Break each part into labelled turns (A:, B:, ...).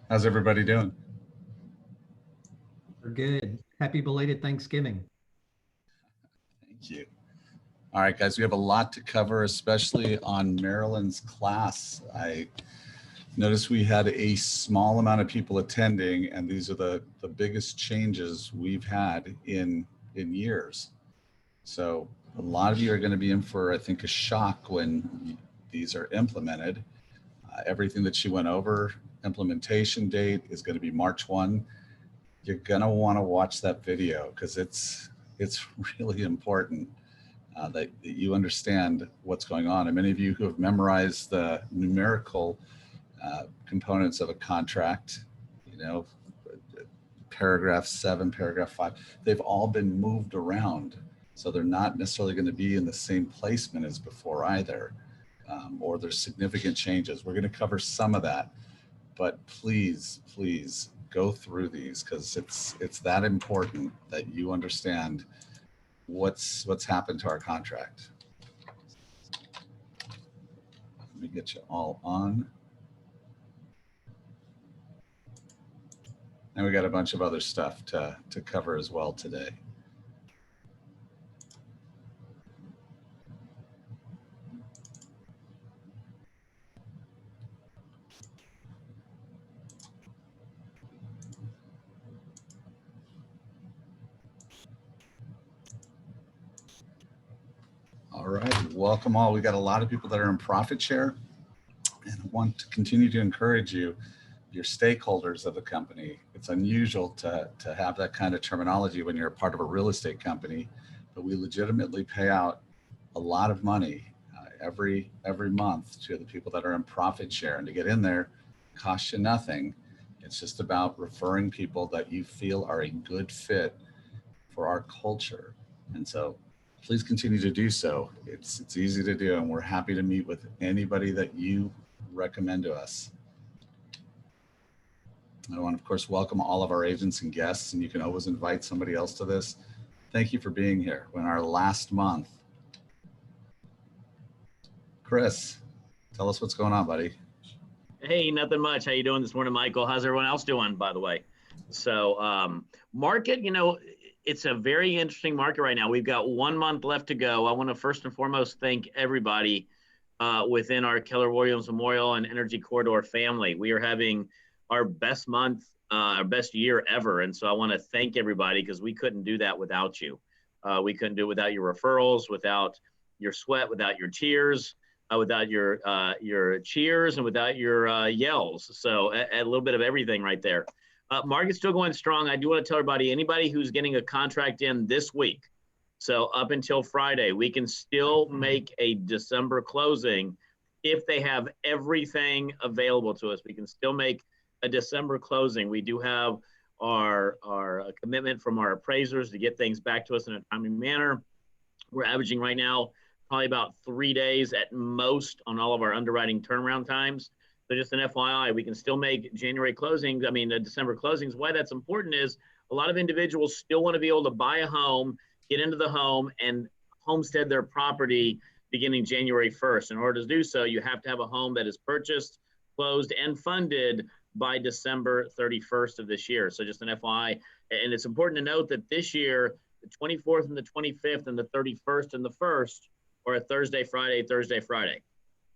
A: How's everybody doing?
B: We're good. Happy belated Thanksgiving.
A: Thank you. All right, guys, we have a lot to cover, especially on Marilyn's class. I noticed we had a small amount of people attending, and these are the biggest changes we've had in years. So a lot of you are going to be in for, I think, a shock when these are implemented. Everything that she went over, implementation date is going to be March 1. You're going to want to watch that video because it's really important that you understand what's going on. And many of you who have memorized the numerical components of a contract, you know, paragraph 7, paragraph 5, they've all been moved around. So they're not necessarily going to be in the same placement as before either, or there's significant changes. We're going to cover some of that, but please go through these because it's that important that you understand what's happened to our contract. Let me get you all on. And we got a bunch of other stuff to cover as well today. All right, welcome all. We got a lot of people that are in profit share, and I want to continue to encourage you, your stakeholders of the company. It's unusual to have that kind of terminology when you're a part of a real estate company, but we legitimately pay out a lot of money every month to the people that are in profit share, and to get in there costs you nothing. It's just about referring people that you feel are a good fit for our culture, and so please continue to do so. It's easy to do, and we're happy to meet with anybody that you recommend to us. I want to, of course, welcome all of our agents and guests, and you can always invite somebody else to this. Thank you for being here. We're in our last month. Chris, tell us what's going on, buddy.
C: Hey, nothing much. How you doing this morning, Michael? How's everyone else doing, by the way? So market, it's a very interesting market right now. We've got 1 month left to go. I want to first and foremost thank everybody within our Keller Williams Memorial and Energy Corridor family. We are having our best month, our best year ever. And so I want to thank everybody because we couldn't do that without you. We couldn't do it without your referrals, without your sweat, without your tears, without your cheers, and without your yells. So a little bit of everything right there. Market's still going strong. I do want to tell everybody, anybody who's getting a contract in this week, so up until Friday, we can still make a December closing if they have everything available to us. We can still make a December closing. We do have our commitment from our appraisers to get things back to us in a timely manner. We're averaging right now probably about 3 days at most on all of our underwriting turnaround times. So just an FYI, we can still make December closings. Why that's important is a lot of individuals still want to be able to buy a home, get into the home, and homestead their property beginning January 1st. In order to do so, you have to have a home that is purchased, closed, and funded by December 31st of this year. So just an FYI. And it's important to note that this year, the 24th and the 25th and the 31st and the 1st are a Thursday, Friday, Thursday, Friday.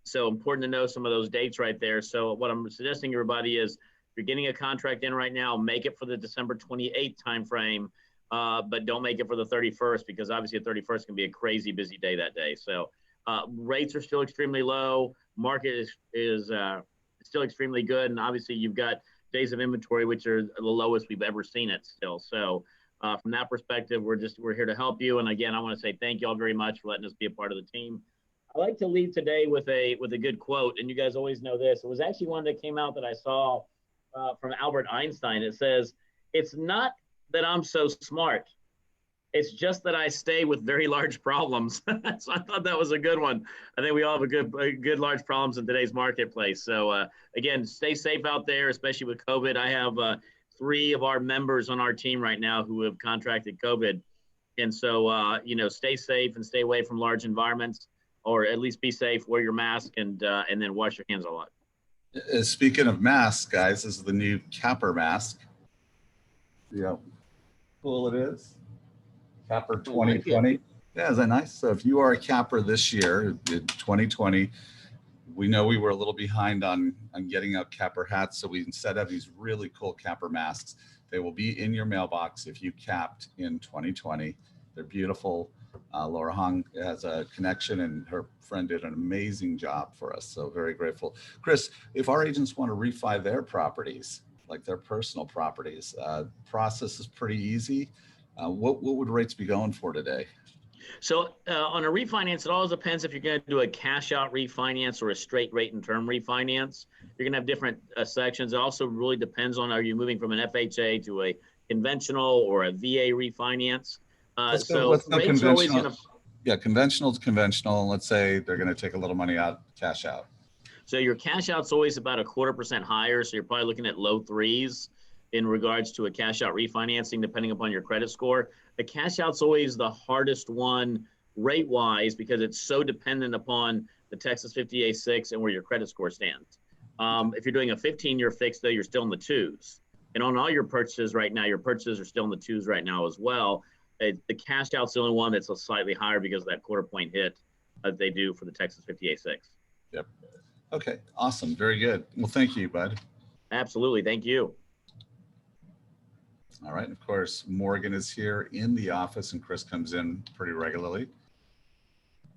C: So important to know some of those dates right there. So what I'm suggesting everybody is, if you're getting a contract in right now, make it for the December 28th timeframe, but don't make it for the 31st, because obviously the 31st can be a crazy busy day that day. So rates are still extremely low. Market is still extremely good. And obviously you've got days of inventory, which are the lowest we've ever seen it still. So from that perspective, we're here to help you. And again, I want to say thank you all very much for letting us be a part of the team. I like to lead today with a good quote, and you guys always know this. It was actually one that came out that I saw from Albert Einstein. It says, "It's not that I'm so smart. It's just that I stay with very large problems." So I thought that was a good one. I think we all have a good large problems in today's marketplace. So again, stay safe out there, especially with COVID. I have 3 of our members on our team right now who have contracted COVID. And so, stay safe and stay away from large environments, or at least be safe, wear your mask, and then wash your hands a lot.
A: Speaking of masks, guys, this is the new Capper mask. See how cool it is? Capper
C: I like it.
A: 2020. Yeah, is that nice? So if you are a capper this year, in 2020, we know we were a little behind on getting out capper hats. So we instead have these really cool capper masks. They will be in your mailbox if you capped in 2020. They're beautiful. Laura Hong has a connection and her friend did an amazing job for us. So very grateful. Chris, if our agents want to refi their properties, like their personal properties, process is pretty easy. What would rates be going for today?
C: So on a refinance, it always depends if you're going to do a cash out refinance or a straight rate and term refinance. You're going to have different sections. It also really depends on, are you moving from an FHA to a conventional or a VA refinance?
A: Let's
C: So
A: go
C: rates are always
A: conventional.
C: going to,
A: Yeah, conventional is conventional. Let's say they're going to take a little money out, cash out.
C: so your cash out's always about 1/4% higher. So you're probably looking at low threes in regards to a cash out refinancing, depending upon your credit score. The cash out's always the hardest one rate wise because it's so dependent upon the Texas 50A6 and where your credit score stands. If you're doing a 15-year fix, though, you're still in the twos. And on all your purchases right now, your purchases are still in the twos right now as well. The cash out's the only one that's a slightly higher because of that 1/4 point hit that they do for the Texas 50A6.
A: Yep. Okay, awesome. Very good. Well, thank you, bud.
C: Absolutely. Thank you.
A: All right. Of course, Morgan is here in the office and Chris comes in pretty regularly.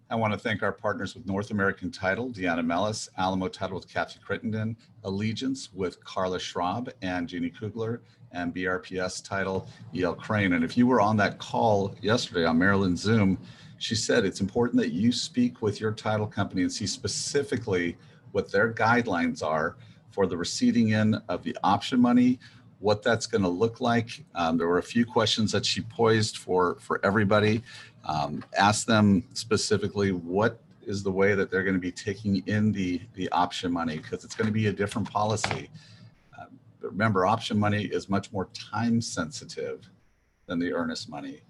A: I want to thank our partners with North American Title, Deanna Mellis, Alamo Title with Kathy Crittenden, Allegiance with Carla Schraub and Jeannie Kugler, and BRPS Title, E.L. Crane. And if you were on that call yesterday on Maryland Zoom, she said it's important that you speak with your title company and see specifically what their guidelines are for the receiving in of the option money, what that's going to look like. There were a few questions that she posed for everybody. Ask them specifically what is the way that they're going to be taking in the option money, because it's going to be a different policy. But remember, option money is much more time sensitive than the earnest money.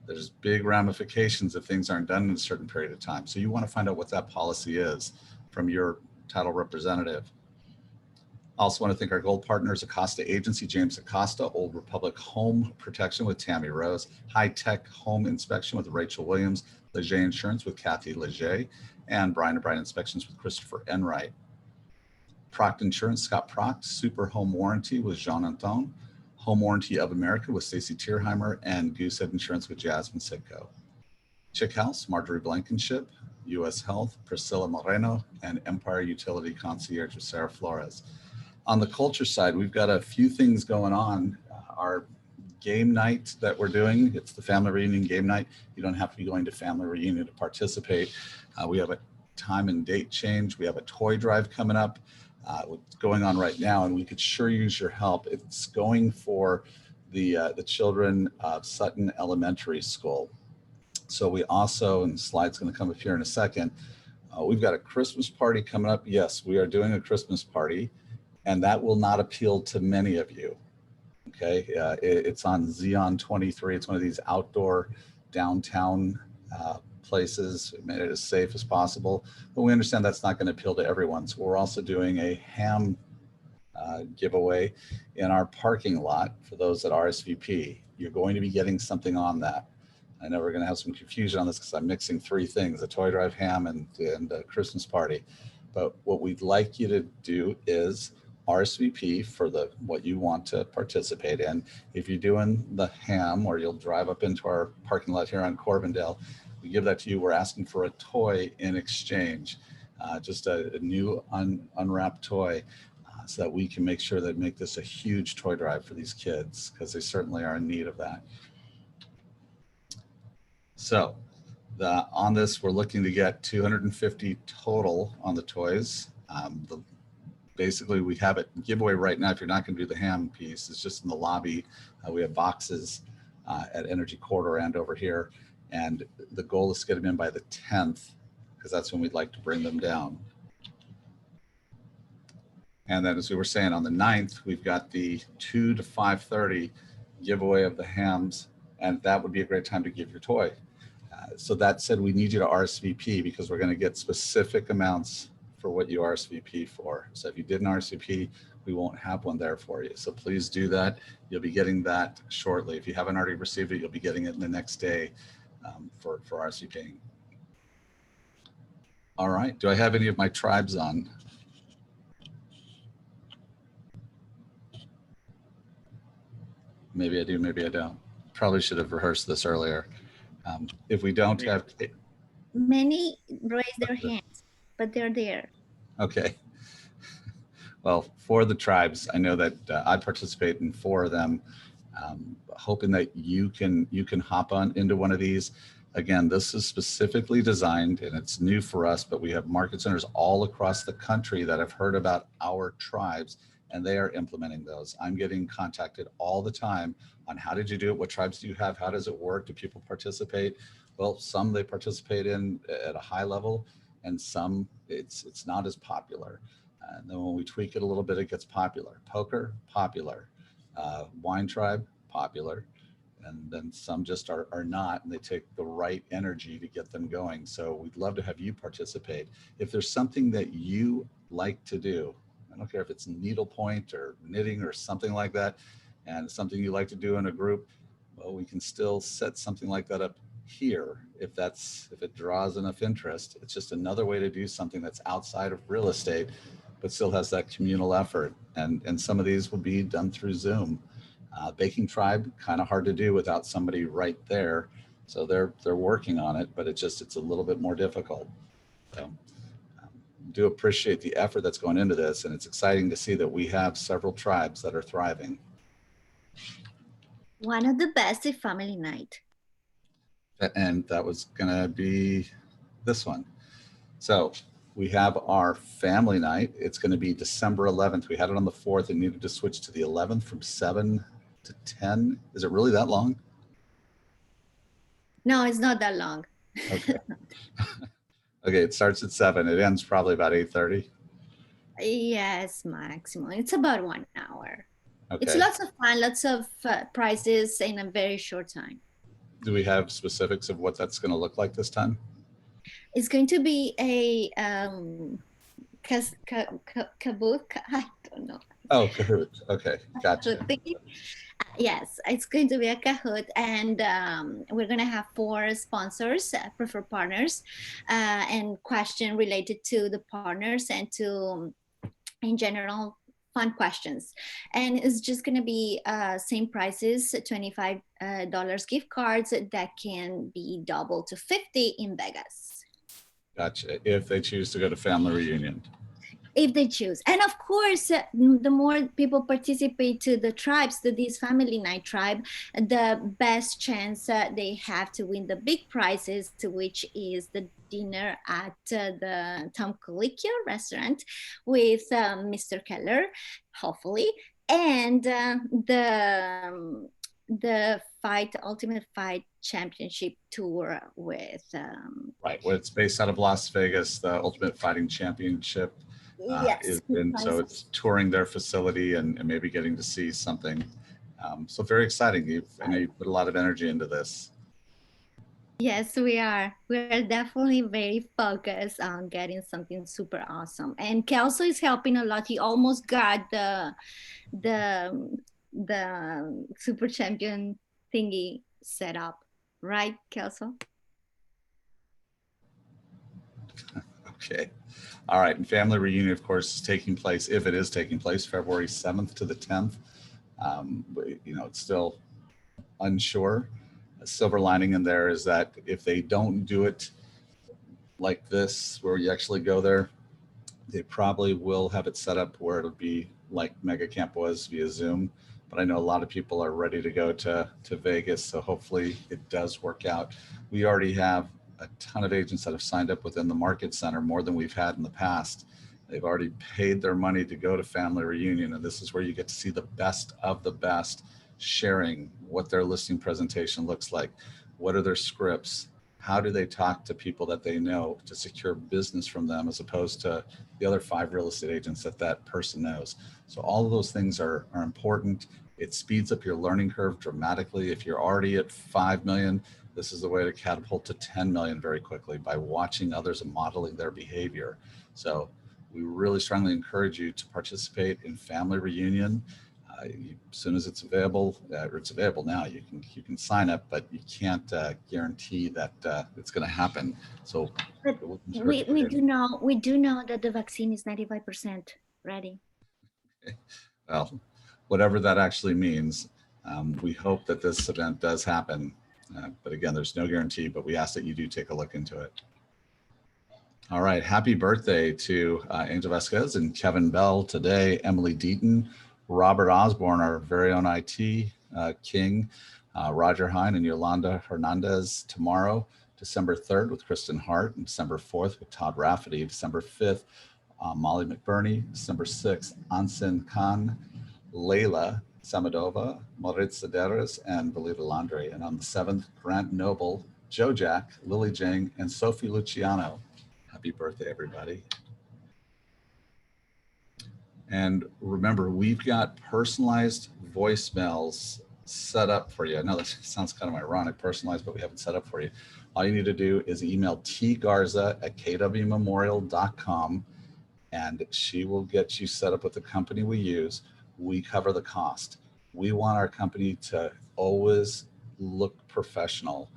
A: There's big ramifications if things aren't done in a certain period of time. So you want to find out what that policy is from your title representative. Also want to thank our gold partners, Acosta Agency, James Acosta, Old Republic Home Protection with Tammy Rose, High Tech Home Inspection with Rachel Williams, Leger Insurance with Kathy Leger, and Brian and Brian Inspections with Christopher Enright. Proct Insurance, Scott Proct, Super Home Warranty with Jean Anton, Home Warranty of America with Stacy Tierheimer, and Goosehead Insurance with Jasmine Sitko. Chick House, Marjorie Blankenship, U.S. Health, Priscilla Moreno, and Empire Utility Concierge with Sarah Flores. On the culture side, we've got a few things going on. Our game night that we're doing, it's the family reunion game night. You don't have to be going to family reunion to participate. We have a time and date change. We have a toy drive coming up. What's going on right now, and we could sure use your help. It's going for the children of Sutton Elementary School. So we also, and the slide's going to come up here in a second, we've got a Christmas party coming up. Yes, we are doing a Christmas party, and that will not appeal to many of you. Okay, it's on Xeon 23. It's one of these outdoor downtown places. We made it as safe as possible, but we understand that's not going to appeal to everyone. So we're also doing a ham giveaway in our parking lot for those that RSVP. You're going to be getting something on that. I know we're going to have some confusion on this because I'm mixing three things: a toy drive, ham, and a Christmas party. But what we'd like you to do is RSVP for what you want to participate in. If you're doing the ham, or you'll drive up into our parking lot here on Corbindale, we give that to you. We're asking for a toy in exchange, just a new unwrapped toy, so that we can make sure that make this a huge toy drive for these kids, because they certainly are in need of that. So on this, we're looking to get 250 total on the toys. Basically, we have it giveaway right now. If you're not going to do the ham piece, it's just in the lobby. We have boxes at Energy Corridor and over here. And the goal is to get them in by the 10th, because that's when we'd like to bring them down. And then, as we were saying, on the 9th, we've got the 2 to 5:30 giveaway of the hams, and that would be a great time to give your toy. So that said, we need you to RSVP, because we're going to get specific amounts for what you RSVP for. So if you didn't RSVP, we won't have one there for you. So please do that. You'll be getting that shortly. If you haven't already received it, you'll be getting it the next day for RSVPing. All right. Do I have any of my tribes on? Maybe I do, maybe I don't. Probably should have rehearsed this earlier. If we don't have,
D: Many raise their hands, but they're there.
A: okay. Well, for the tribes, I know that I participate in 4 of them, hoping that you can hop on into one of these. Again, this is specifically designed and it's new for us, but we have market centers all across the country that have heard about our tribes and they are implementing those. I'm getting contacted all the time on how did you do it? What tribes do you have? How does it work? Do people participate? Well, some they participate in at a high level and some it's not as popular. And then when we tweak it a little bit, it gets popular. Poker, popular. Wine tribe, popular. And then some just are not, and they take the right energy to get them going. So we'd love to have you participate. If there's something that you like to do, I don't care if it's needlepoint or knitting or something like that, and something you like to do in a group, well, we can still set something like that up here if it draws enough interest. It's just another way to do something that's outside of real estate, but still has that communal effort. And some of these will be done through Zoom. Baking Tribe, kind of hard to do without somebody right there. So they're working on it, but it's a little bit more difficult. So do appreciate the effort that's going into this. And it's exciting to see that we have several tribes that are thriving.
D: One of the best is Family Night.
A: And that was gonna be this one. So we have our family night. It's gonna be December 11th. We had it on the 4th and needed to switch to the 11th from 7 to 10. Is it really that long?
D: No, it's not that long.
A: Okay. Okay, it starts at 7. It ends probably about 8:30.
D: Yes, maximum. It's about 1 hour.
A: Okay.
D: It's lots of fun, lots of prizes in a very short time.
A: Do we have specifics of what that's going to look like this time?
D: It's going to be a kaboot. I don't know.
A: Oh, Kahoot. Okay, gotcha.
D: Kahoot. Yes, it's going to be a Kahoot, and we're going to have 4 sponsors, preferred partners, and question related to the partners and to, in general, fun questions. And it's just going to be same prices, $25 gift cards that can be doubled to 50 in Vegas.
A: Gotcha. If they choose to go to family reunion.
D: If they choose. And of course, the more people participate to the tribes, to this family night tribe, the best chance they have to win the big prizes, to which is the dinner at the Tom Colicchio restaurant with Mr. Keller, hopefully, and the Ultimate Fight Championship tour with
A: right. Well, it's based out of Las Vegas, the Ultimate Fighting Championship.
D: Yes.
A: So it's touring their facility and maybe getting to see something. So very exciting. I know you put a lot of energy into this.
D: Yes, we are. We're definitely very focused on getting something super awesome. And Kelso is helping a lot. He almost got the super champion thingy set up, right, Kelso?
A: Okay. All right. And family reunion, of course, is taking place, if it is taking place, February 7th to the 10th. It's still unsure. A silver lining in there is that if they don't do it like this, where you actually go there, they probably will have it set up where it'll be like Mega Camp was via Zoom. But I know a lot of people are ready to go to Vegas. So hopefully it does work out. We already have a ton of agents that have signed up within the Market Center, more than we've had in the past. They've already paid their money to go to family reunion. And this is where you get to see the best of the best sharing what their listing presentation looks like. What are their scripts? How do they talk to people that they know to secure business from them, as opposed to the other 5 real estate agents that person knows? So all of those things are important. It speeds up your learning curve dramatically. If you're already at 5 million, this is the way to catapult to 10 million very quickly by watching others and modeling their behavior. So we really strongly encourage you to participate in Family Reunion. As soon as it's available, or it's available now, you can sign up, but you can't guarantee that it's going to happen. So
D: But we do know that the vaccine is 95% ready.
A: Well, whatever that actually means, we hope that this event does happen. But again, there's no guarantee, but we ask that you do take a look into it. All right. Happy birthday to Angel Vasquez and Kevin Bell today, Emily Deaton, Robert Osborne, our very own IT king, Roger Hine and Yolanda Hernandez tomorrow, December 3rd with Kristen Hart, and December 4th with Todd Rafferty, December 5th, Molly McBurney, December 6th, Ansen Khan, Layla Samadova, Moritz Sederes, and Belita Landry. And on the 7th, Grant Noble, Joe Jack, Lily Jing, and Sophie Luciano. Happy birthday, everybody. And remember, we've got personalized voicemails set up for you. I know that sounds kind of ironic, personalized, but we have it set up for you. All you need to do is email tgarza@kwmemorial.com, and she will get you set up with the company we use. We cover the cost. We want our company to always look professional.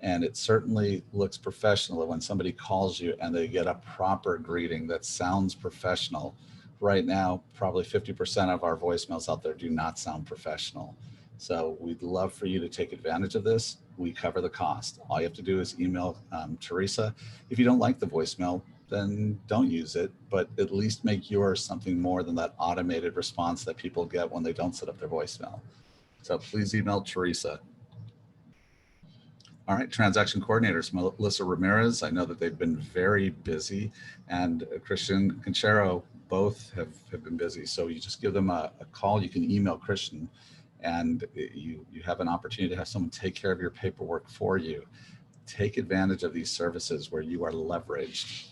A: And it certainly looks professional when somebody calls you and they get a proper greeting that sounds professional. Right now, probably 50% of our voicemails out there do not sound professional. So we'd love for you to take advantage of this. We cover the cost. All you have to do is email Teresa. If you don't like the voicemail, then don't use it, but at least make yours something more than that automated response that people get when they don't set up their voicemail. So please email Teresa. All right, transaction coordinators, Melissa Ramirez. I know that they've been very busy, and Christian Conchero, both have been busy. So you just give them a call. You can email Christian, and you have an opportunity to have someone take care of your paperwork for you. Take advantage of these services where you are leveraged.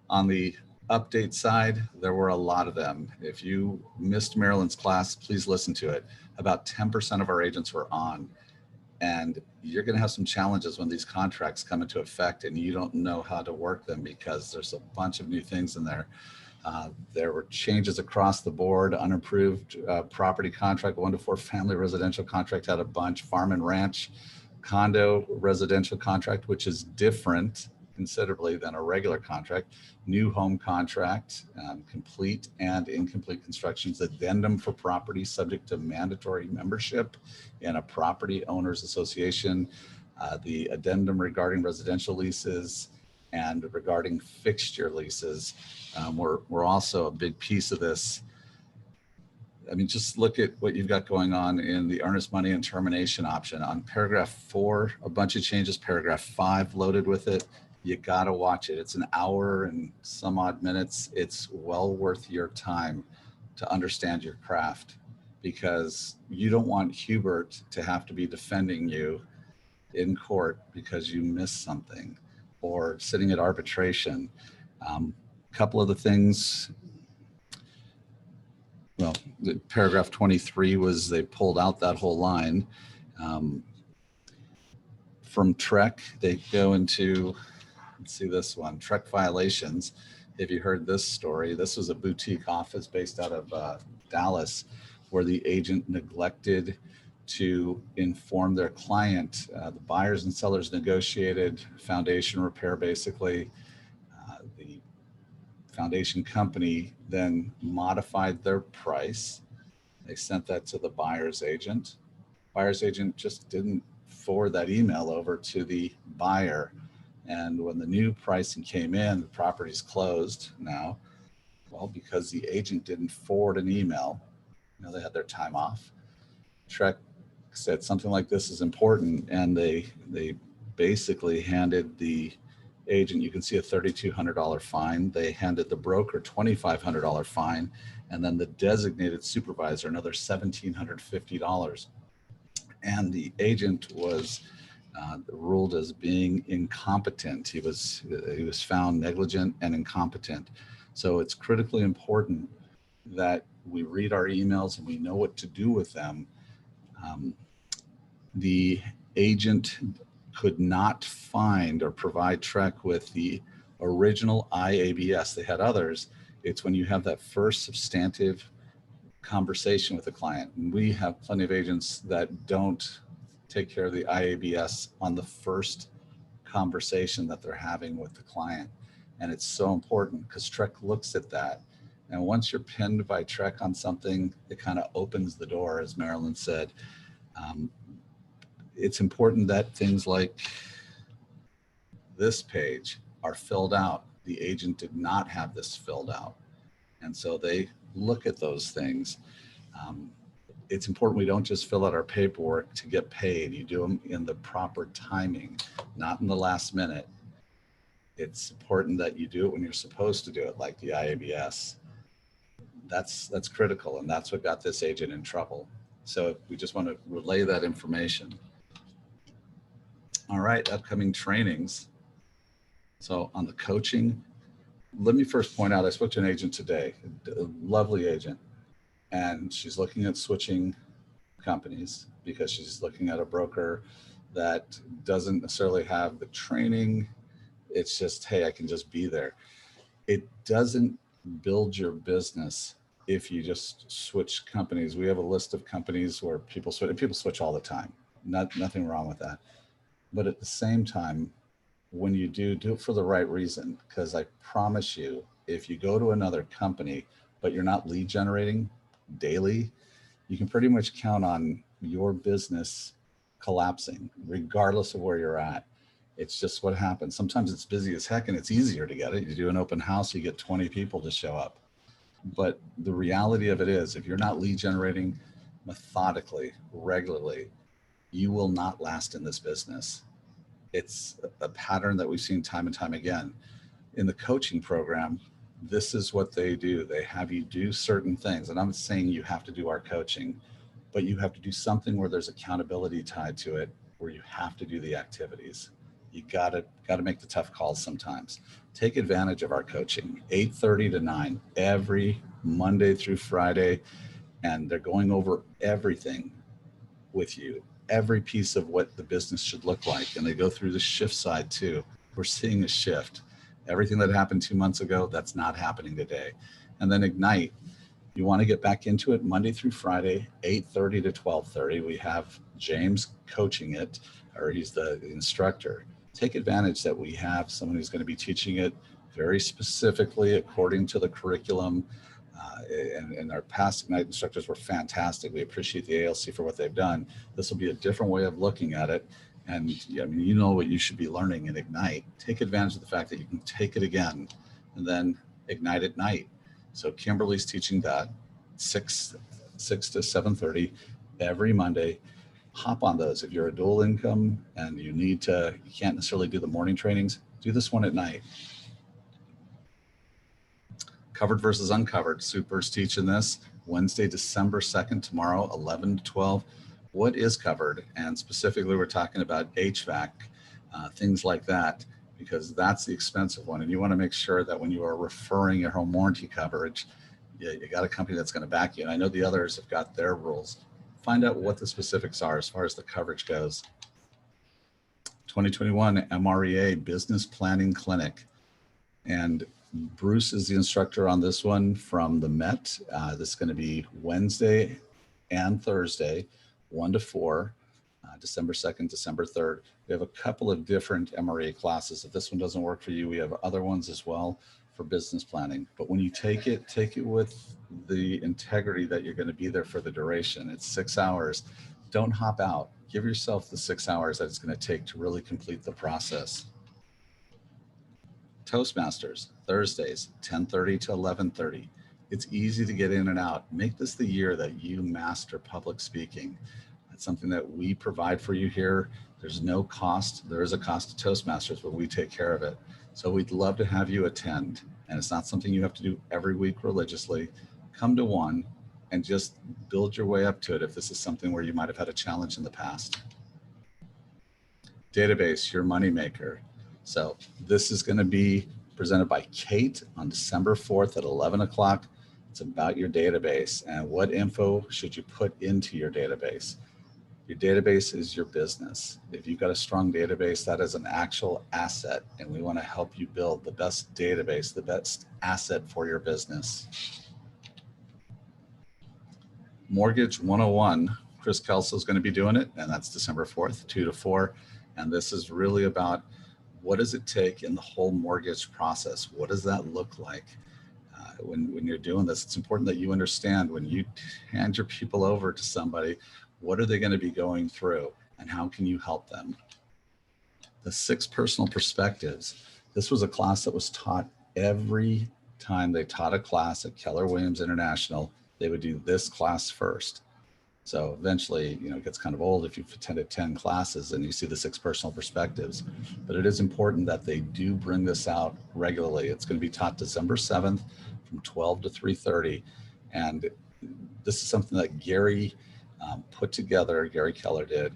A: On the update side, there were a lot of them. If you missed Marilyn's class, please listen to it. About 10% of our agents were on, and you're going to have some challenges when these contracts come into effect and you don't know how to work them because there's a bunch of new things in there. There were changes across the board. Unapproved property contract, 1 to 4 family residential contract had a bunch. Farm and ranch condo residential contract, which is different considerably than a regular contract. New home contract, complete and incomplete constructions, addendum for property subject to mandatory membership in a property owners association, the addendum regarding residential leases and regarding fixture leases were also a big piece of this. I mean, just look at what you've got going on in the earnest money and termination option. On paragraph 4, a bunch of changes, paragraph 5 loaded with it. You got to watch it. It's an hour and some odd minutes. It's well worth your time to understand your craft, because you don't want Hubert to have to be defending you in court because you missed something or sitting at arbitration. Couple of the things, well, the paragraph 23 was they pulled out that whole line. From TREC, they go into, let's see this one, TREC violations. If you heard this story, this was a boutique office based out of Dallas where the agent neglected to inform their client. The buyers and sellers negotiated foundation repair, basically. The foundation company then modified their price. They sent that to the buyer's agent. Buyer's agent just didn't forward that email over to the buyer. And when the new pricing came in, the property's closed now. Well, because the agent didn't forward an email, you know, they had their time off. TREC said something like this is important, and they basically handed the agent, you can see a $3,200 fine. They handed the broker $2,500 fine, and then the designated supervisor another $1,750. And the agent was ruled as being incompetent. He was found negligent and incompetent. So it's critically important that we read our emails and we know what to do with them. The agent could not find or provide TREC with original IABS. They had others. It's when you have that first substantive conversation with the client. And we have plenty of agents that don't take care of the IABS on the first conversation that they're having with the client. And it's so important because Trek looks at that. And once you're pinned by Trek on something, it kind of opens the door, as Marilyn said. It's important that things like this page are filled out. The agent did not have this filled out. And so they look at those things. It's important we don't just fill out our paperwork to get paid. You do them in the proper timing, not in the last minute. It's important that you do it when you're supposed to do it, like the IABS. That's critical, and that's what got this agent in trouble. So we just want to relay that information. All right, upcoming trainings. So on the coaching, let me first point out, I spoke to an agent today, a lovely agent, and she's looking at switching companies because she's looking at a broker that doesn't necessarily have the training. It's just, hey, I can just be there. It doesn't build your business if you just switch companies. We have a list of companies where people switch all the time. Nothing wrong with that. But at the same time, when you do it for the right reason, because I promise you, if you go to another company, but you're not lead generating daily, you can pretty much count on your business collapsing, regardless of where you're at. It's just what happens. Sometimes it's busy as heck and it's easier to get it. You do an open house, you get 20 people to show up. But the reality of it is, if you're not lead generating methodically, regularly, you will not last in this business. It's a pattern that we've seen time and time again. In the coaching program, this is what they do. They have you do certain things. And I'm not saying you have to do our coaching, but you have to do something where there's accountability tied to it, where you have to do the activities. You gotta make the tough calls sometimes. Take advantage of our coaching, 8:30 to 9, every Monday through Friday. And they're going over everything with you, every piece of what the business should look like. And they go through the shift side too. We're seeing a shift. Everything that happened 2 months ago, that's not happening today. And then Ignite, you want to get back into it Monday through Friday, 8:30 to 12:30. We have James coaching it, or he's the instructor. Take advantage that we have someone who's going to be teaching it very specifically according to the curriculum. And our past Ignite instructors were fantastic. We appreciate the ALC for what they've done. This will be a different way of looking at it. And I mean, you know what you should be learning in Ignite. Take advantage of the fact that you can take it again and then Ignite at night. So Kimberly's teaching that 6 to 7:30 every Monday. Hop on those. If you're a dual income and you can't necessarily do the morning trainings, do this one at night. Covered versus uncovered. Super's teaching this Wednesday, December 2nd, tomorrow, 11 to 12. What is covered? And specifically, we're talking about HVAC, things like that, because that's the expensive one. And you want to make sure that when you are referring your home warranty coverage, you got a company that's going to back you. And I know the others have got their rules. Find out what the specifics are as far as the coverage goes. 2021 MREA Business Planning Clinic. And Bruce is the instructor on this one from the Met. This is going to be Wednesday and Thursday, 1 to 4, December 2nd, December 3rd. We have a couple of different MREA classes. If this one doesn't work for you, we have other ones as well for business planning. But when you take it with the integrity that you're going to be there for the duration. It's 6 hours. Don't hop out. Give yourself the 6 hours that it's going to take to really complete the process. Toastmasters, Thursdays, 10:30 to 11:30. It's easy to get in and out. Make this the year that you master public speaking. That's something that we provide for you here. There's no cost. There is a cost to Toastmasters, but we take care of it. So we'd love to have you attend. And it's not something you have to do every week religiously. Come to one and just build your way up to it if this is something where you might have had a challenge in the past. Database, your moneymaker. So this is going to be presented by Kate on December 4th at 11 o'clock. It's about your database and what info should you put into your database. Your database is your business. If you've got a strong database, that is an actual asset, and we want to help you build the best database, the best asset for your business. Mortgage 101, Chris Kelso is going to be doing it, and that's December 4th, 2 to 4. And this is really about what does it take in the whole mortgage process? What does that look like? When you're doing this, it's important that you understand when you hand your people over to somebody, what are they going to be going through and how can you help them? The 6 personal perspectives. This was a class that was taught every time they taught a class at Keller Williams International. They would do this class first. So eventually, it gets kind of old if you've attended 10 classes and you see the 6 personal perspectives. But it is important that they do bring this out regularly. It's going to be taught December 7th from 12 to 3:30. And this is something that Gary put together, Gary Keller did.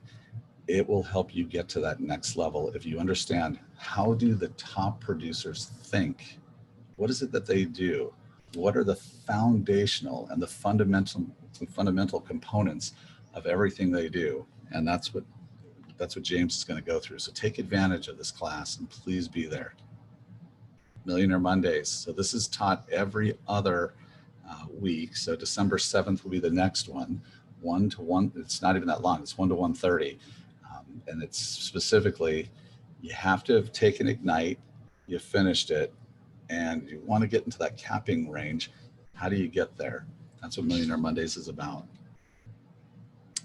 A: It will help you get to that next level if you understand how do the top producers think? What is it that they do? What are the foundational and the fundamental components of everything they do? And that's what James is going to go through. So take advantage of this class and please be there. Millionaire Mondays. So this is taught every other week. So December 7th will be the next one. 1 to 1. It's not even that long. It's 1 to 1:30. And it's specifically, you have to have taken Ignite, you finished it, and you want to get into that capping range. How do you get there? That's what Millionaire Mondays is about.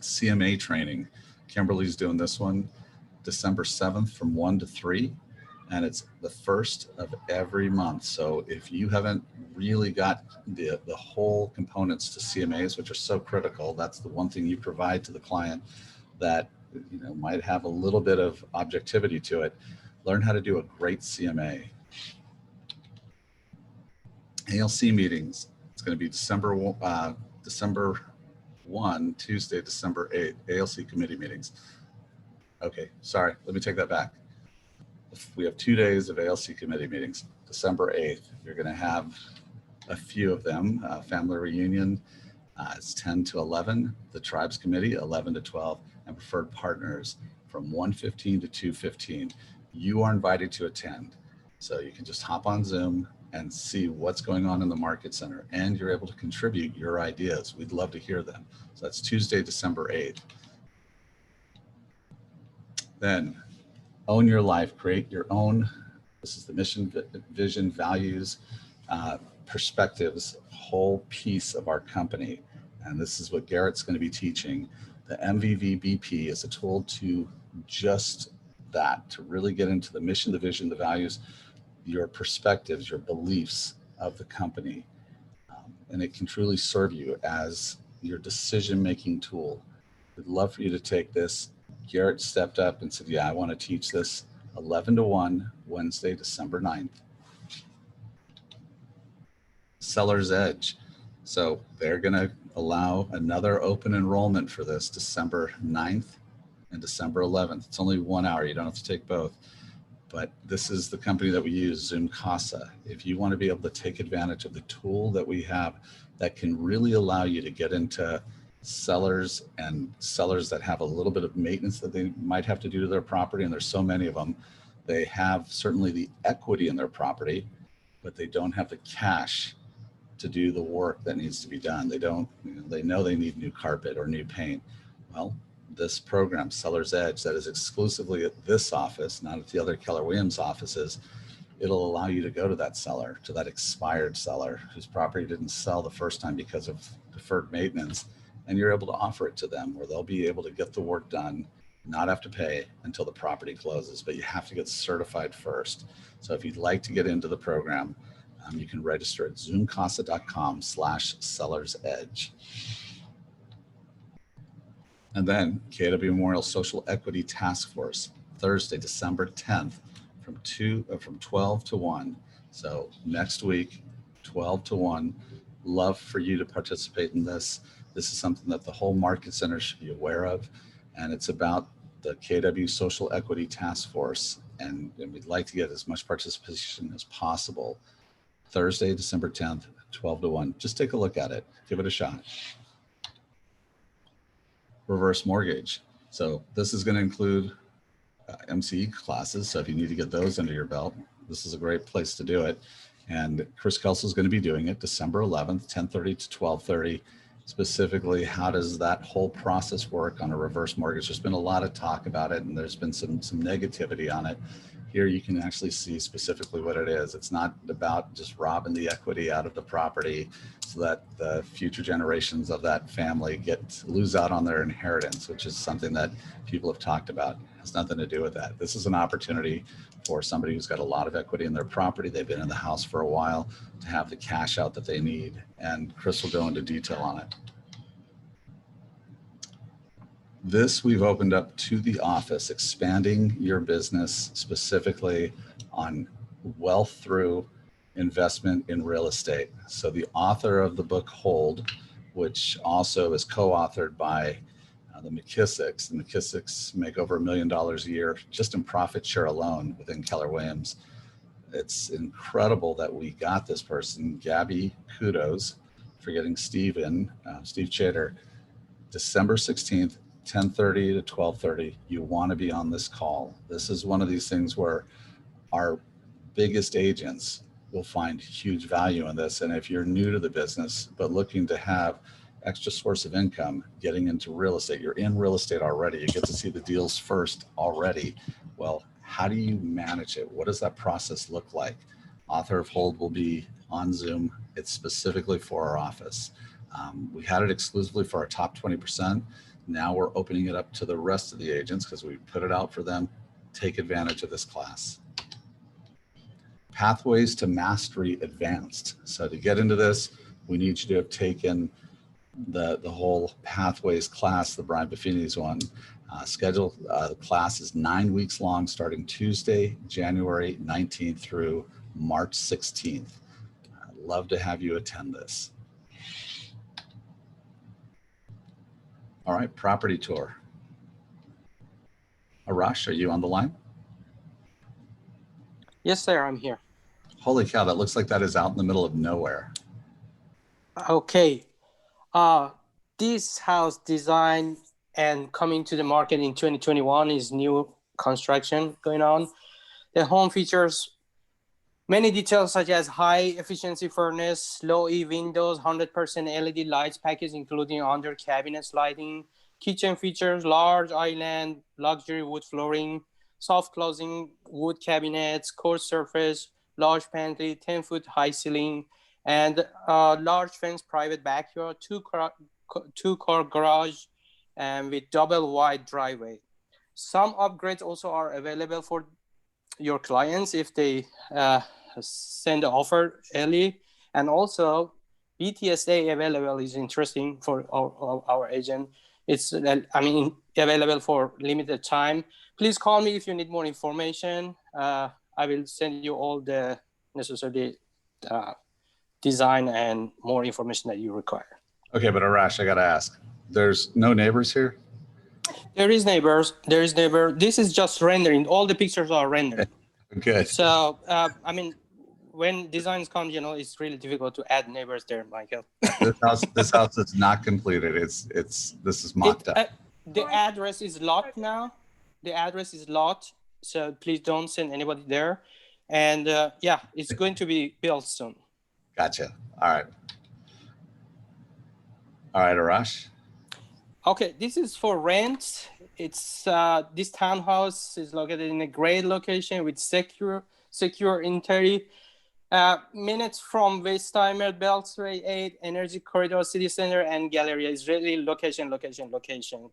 A: CMA training. Kimberly's doing this one December 7th from 1 to 3, and it's the first of every month. So if you haven't really got the whole components to CMAs, which are so critical, that's the one thing you provide to the client that might have a little bit of objectivity to it. Learn how to do a great CMA. ALC meetings. It's going to be December 1, Tuesday, December 8th, ALC committee meetings. Okay, sorry, let me take that back. We have 2 days of ALC committee meetings. December 8th, you're going to have a few of them. Family reunion is 10 to 11. The tribes committee, 11 to 12. And preferred partners from 1:15 to 2:15. You are invited to attend. So you can just hop on Zoom and see what's going on in the Market Center, and you're able to contribute your ideas. We'd love to hear them. So that's Tuesday, December 8th. Then own your life, create your own. This is the mission, vision, values, perspectives, whole piece of our company. And this is what Garrett's going to be teaching. The MVVBP is a tool to just that, to really get into the mission, the vision, the values, your perspectives, your beliefs of the company. And it can truly serve you as your decision-making tool. We'd love for you to take this. Garrett stepped up and said, yeah, I want to teach this 11 to 1, Wednesday, December 9th. Seller's Edge. So they're going to allow another open enrollment for this December 9th and December 11th. It's only 1 hour. You don't have to take both. But this is the company that we use, Zoomcasa. If you want to be able to take advantage of the tool that we have that can really allow you to get into sellers and sellers that have a little bit of maintenance that they might have to do to their property, and there's so many of them. They have certainly the equity in their property, but they don't have the cash to do the work that needs to be done. They know they need new carpet or new paint. Well, this program, Seller's Edge, that is exclusively at this office, not at the other Keller Williams offices, it'll allow you to go to that seller, to that expired seller whose property didn't sell the first time because of deferred maintenance, and you're able to offer it to them where they'll be able to get the work done, not have to pay until the property closes, but you have to get certified first. So if you'd like to get into the program, you can register at zoomcasa.com/sellersedge. And then KW Memorial Social Equity Task Force, Thursday, December 10th from 12 to 1. So next week, 12 to 1. Love for you to participate in this. This is something that the whole Market Center should be aware of. And it's about the KW Social Equity Task Force. And we'd like to get as much participation as possible. Thursday, December 10th, 12 to 1. Just take a look at it. Give it a shot. Reverse mortgage. So this is going to include MCE classes. So if you need to get those under your belt, this is a great place to do it. And Chris Kelsall is going to be doing it December 11th, 10:30 to 12:30. Specifically, how does that whole process work on a reverse mortgage? There's been a lot of talk about it, and there's been some negativity on it. Here you can actually see specifically what it is. It's not about just robbing the equity out of the property so that the future generations of that family lose out on their inheritance, which is something that people have talked about. It has nothing to do with that. This is an opportunity for somebody who's got a lot of equity in their property. They've been in the house for a while to have the cash out that they need. And Chris will go into detail on it. This we've opened up to the office, expanding your business specifically on wealth through investment in real estate. So the author of the book Hold, which also is co-authored by the McKissicks. The McKissicks make over $1 million a year just in profit share alone within Keller Williams. It's incredible that we got this person, Gabby, kudos for getting Steve Chater, December 16th, 10:30 to 12:30. You want to be on this call. This is one of these things where our biggest agents will find huge value in this. And if you're new to the business, but looking to have extra source of income, getting into real estate, you're in real estate already, you get to see the deals first already. Well, how do you manage it? What does that process look like? Author of Hold will be on Zoom. It's specifically for our office. We had it exclusively for our top 20%. Now we're opening it up to the rest of the agents because we put it out for them. Take advantage of this class. Pathways to Mastery Advanced. So to get into this, we need you to have taken the whole Pathways class, the Brian Buffini's one. The class is 9 weeks long, starting Tuesday, January 19th through March 16th. I'd love to have you attend this. All right, property tour. Arash, are you on the line?
E: Yes, sir, I'm here.
A: Holy cow, that looks like that is out in the middle of nowhere.
E: Okay. This house design and coming to the market in 2021 is new construction going on. The home features many details such as high efficiency furnace, low E windows, 100% LED lights package, including under cabinets lighting. Kitchen features large island, luxury wood flooring, soft closing wood cabinets, coarse surface, large pantry, 10-foot high ceiling, and large fence private backyard, two-car garage, and with double wide driveway. Some upgrades also are available for your clients if they send the offer early, and also BTSA available is interesting for our agent. It's available for limited time. Please call me if you need more information. I will send you all the necessary design and more information that you require.
A: Okay, but Arash, I gotta ask, there's no neighbors here?
E: There is neighbors. This is just rendering. All the pictures are rendered.
A: Good.
E: So, when designs come, it's really difficult to add neighbors there, Michael.
A: This house is not completed. This is mocked up.
E: The address is locked now. So please don't send anybody there. And it's going to be built soon.
A: Gotcha. All right, Arash.
E: Okay, this is for rent. It's this townhouse is located in a great location with secure interior. Minutes from Westheimer, Beltway 8, Energy Corridor, City Center, and Galleria. Is really location.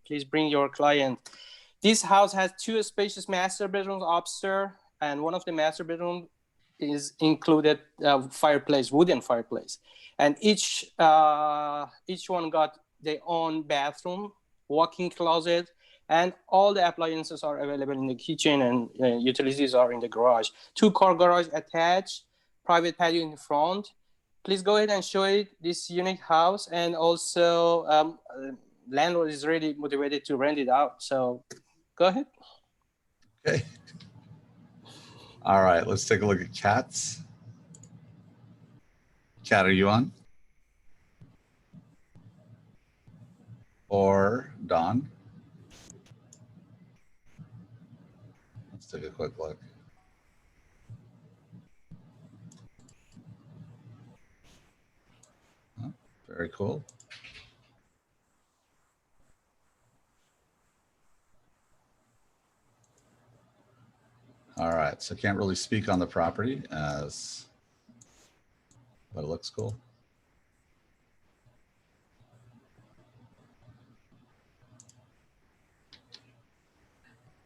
E: Please bring your client. This house has 2 spacious master bedrooms upstairs, and one of the master bedrooms is included fireplace, wooden fireplace, and each one got their own bathroom, walk-in closet, and all the appliances are available in the kitchen, and utilities are in the garage. 2-car garage attached, private patio in front. Please go ahead and show it, this unique house, and also landlord is really motivated to rent it out. So go ahead.
A: Okay. All right, let's take a look at Kat's. Kat, are you on? Or Don? take a quick look. Oh, very cool. All right, so can't really speak on the property as, but it looks cool.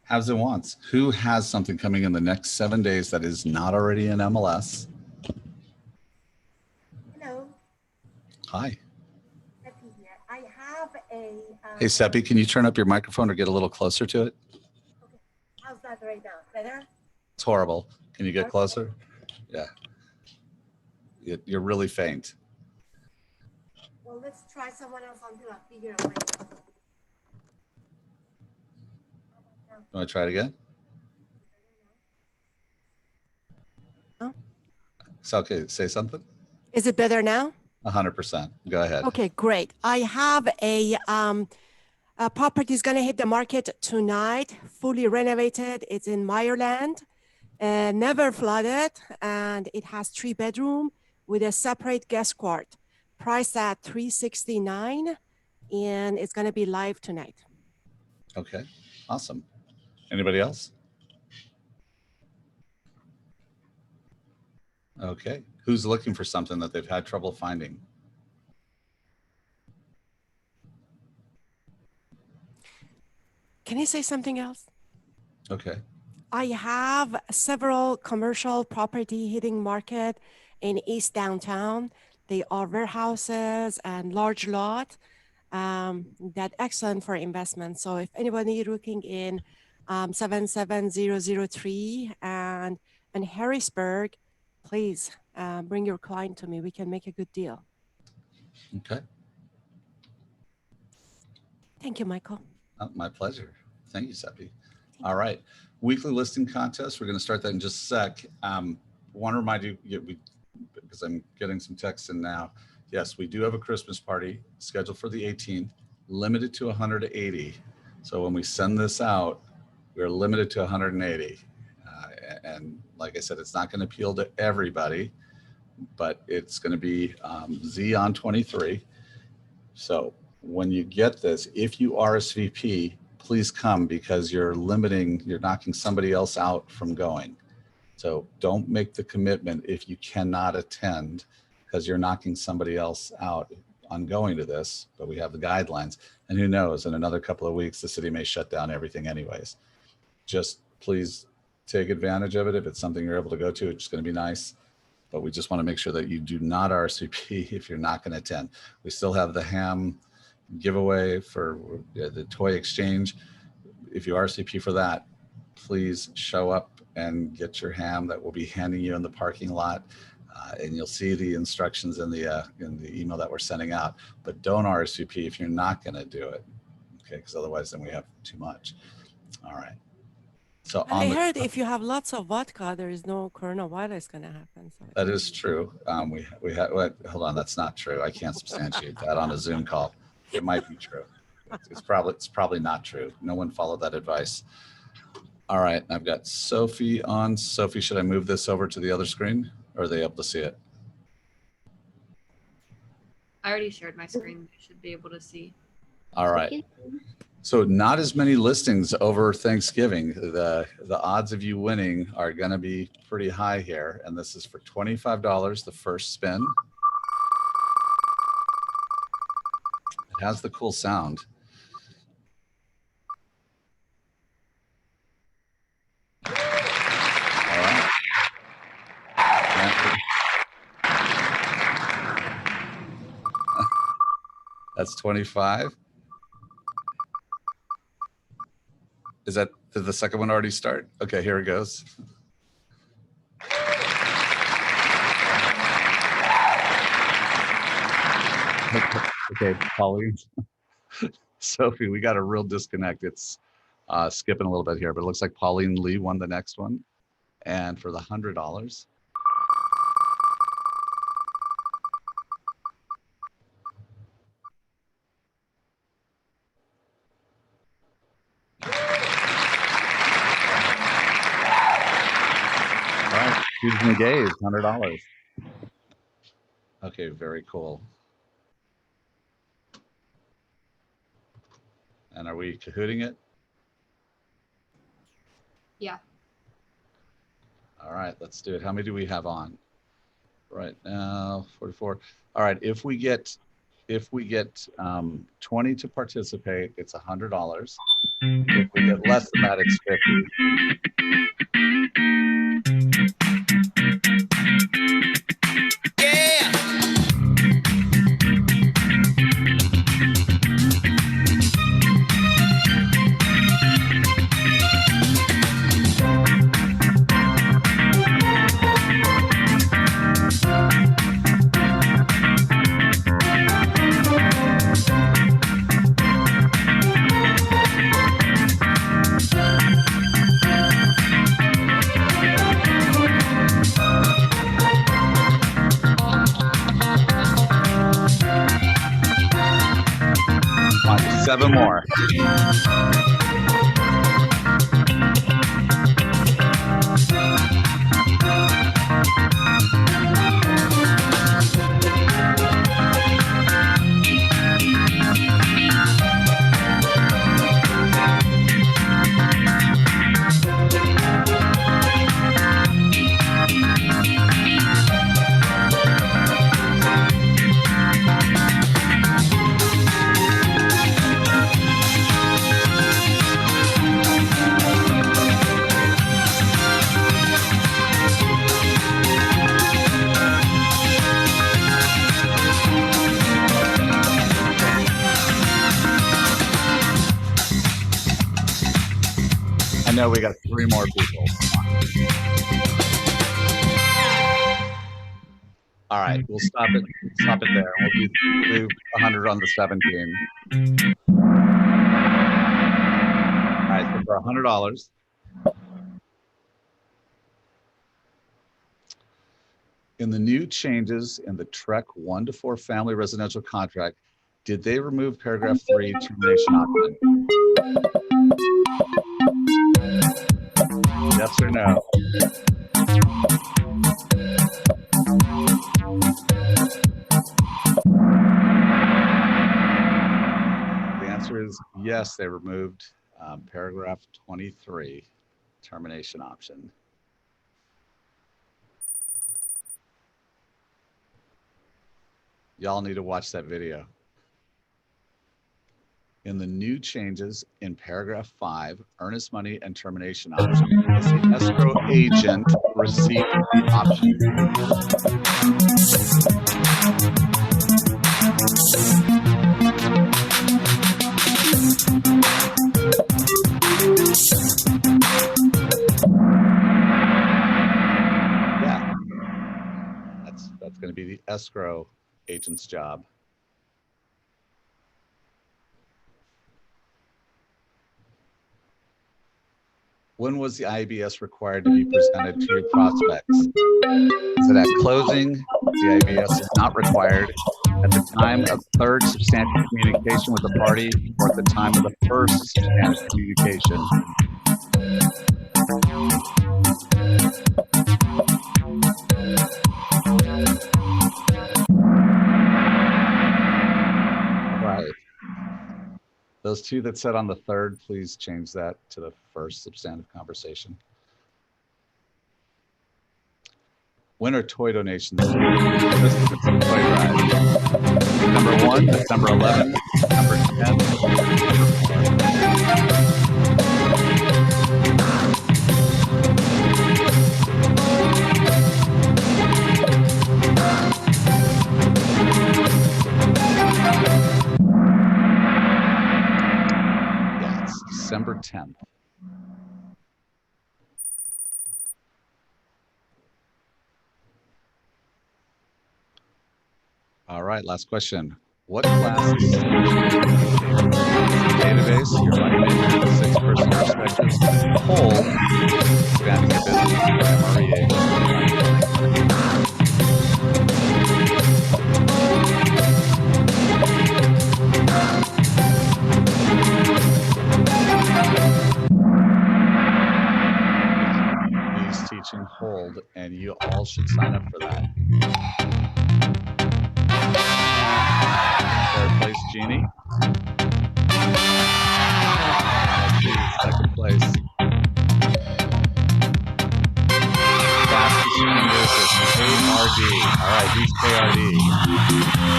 A: Has and wants. Who has something coming in the next 7 days that is not already in MLS?
F: Hello,
A: Hi.
F: Peppy here. I have a.
A: Hey, Seppi, can you turn up your microphone or get a little closer to it?
F: How's that right now? Better?
A: It's horrible. Can you get closer? Yeah. You're really faint.
F: Well, let's try someone else until I figure a way.
A: You want to try it again?
F: Oh.
A: It's okay. Say something.
F: Is it better now?
A: 100%. Go ahead.
F: Okay, great. I have a property is going to hit the market tonight, fully renovated. It's in Meyerland, never flooded, and it has 3 bedroom with a separate guest quart. Priced at $369, and it's going to be live tonight.
A: Okay. Awesome. Anybody else? Okay. Who's looking for something that they've had trouble finding?
F: Can I say something else?
A: Okay.
F: I have several commercial property hitting market in East Downtown. They are warehouses and large lot that excellent for investment. So if anybody looking in 77003 and Harrisburg, please bring your client to me. We can make a good deal.
A: Okay.
F: Thank you, Michael.
A: My pleasure. Thank you, Seppi. All right. Weekly listing contest. We're going to start that in just a sec. Want to remind you, because I'm getting some texts in now. Yes, we do have a Christmas party scheduled for the 18th, limited to 180. So when we send this out, we're limited to 180. And like I said, it's not going to appeal to everybody, but it's going to be Z on 23. So when you get this, if you RSVP, please come, because you're knocking somebody else out from going. So don't make the commitment if you cannot attend, because you're knocking somebody else out on going to this. But we have the guidelines, and who knows, in another couple of weeks, the city may shut down everything anyways. Just please take advantage of it. If it's something you're able to go to, it's going to be nice. But we just want to make sure that you do not RSVP if you're not going to attend. We still have the ham giveaway for the toy exchange. If you RSVP for that, please show up and get your ham that we'll be handing you in the parking lot. And you'll see the instructions in the email that we're sending out. But don't RSVP if you're not going to do it, okay? Because otherwise, then we have too much. All right. So
F: I heard if you have lots of vodka, there is no coronavirus going to happen. So
A: that is true. We had. Hold on, that's not true. I can't substantiate that on a Zoom call. It might be true. It's probably not true. No one followed that advice. All right, I've got Sophie on. Sophie, should I move this over to the other screen, or are they able to see it?
G: I already shared my screen. I should be able to see.
A: All right. So not as many listings over Thanksgiving. The odds of you winning are going to be pretty high here. And this is for $25, the first spin. It has the cool sound. All right. That's 25. Did the second one already start? Okay, here it goes. Okay, Pauline. Sophie, we got a real disconnect. It's skipping a little bit here, but it looks like Pauline Lee won the next one. And for the $100, Choose and gaze, $100. Okay, very cool. And are we cahooting it?
G: Yeah.
A: All right, let's do it. How many do we have on? Right now, 44. All right, if we get 20 to participate, it's $100. If we get less than that, it's 50. Come on, 7 more. I know we got 3 more people. All right, we'll stop it there. We'll do 100 on the 17. All right, so for $100. In the new changes in the TREC 1 to 4 family residential contract, did they remove paragraph 3 termination option? Yes or no? The answer is yes, they removed paragraph 23, termination option. Y'all need to watch that video. In the new changes in paragraph 5, earnest money and termination option, does the escrow agent receive the option? Yeah, that's going to be the escrow agent's job. When was the IBS required to be presented to your prospects? Is it at closing? The IBS is not required. At the time of third substantive communication with the party, or at the time of the first substantive communication? Right. Those 2 that said on the 3rd, please change that to the first substantive conversation. When are toy donations? Toy drive. Number 1, December 11, number 10, December 10th. All right, last question. What class is database? You're running into 6-person perspectives. Whole, expanding your business, MREA. He's teaching whole. hold, and you all should sign up for that. Third place, Jeannie. Let's see, second place. Fastest fingers is KRD. All right, who's KRD?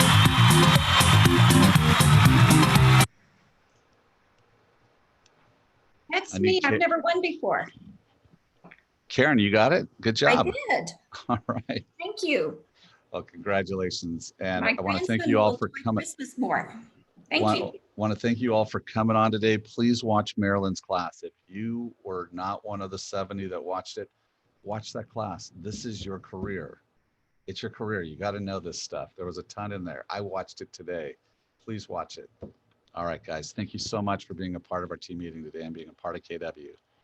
H: That's
A: I
H: me.
A: need
H: I've
A: Ka-
H: never won before.
A: Karen, you got it? Good
H: I
A: job.
H: did.
A: All right.
H: Thank you.
A: Well, congratulations. And
H: My
A: I want to thank
H: grandson
A: you all
H: will
A: for
H: enjoy
A: coming.
H: Christmas more. Thank you.
A: Want to thank you all for coming on today. Please watch Marilyn's class. If you were not one of the 70 that watched it, watch that class. This is your career. It's your career. You got to know this stuff. There was a ton in there. I watched it today. Please watch it. All right, guys. Thank you so much for being a part of our team meeting today and being a part of KW.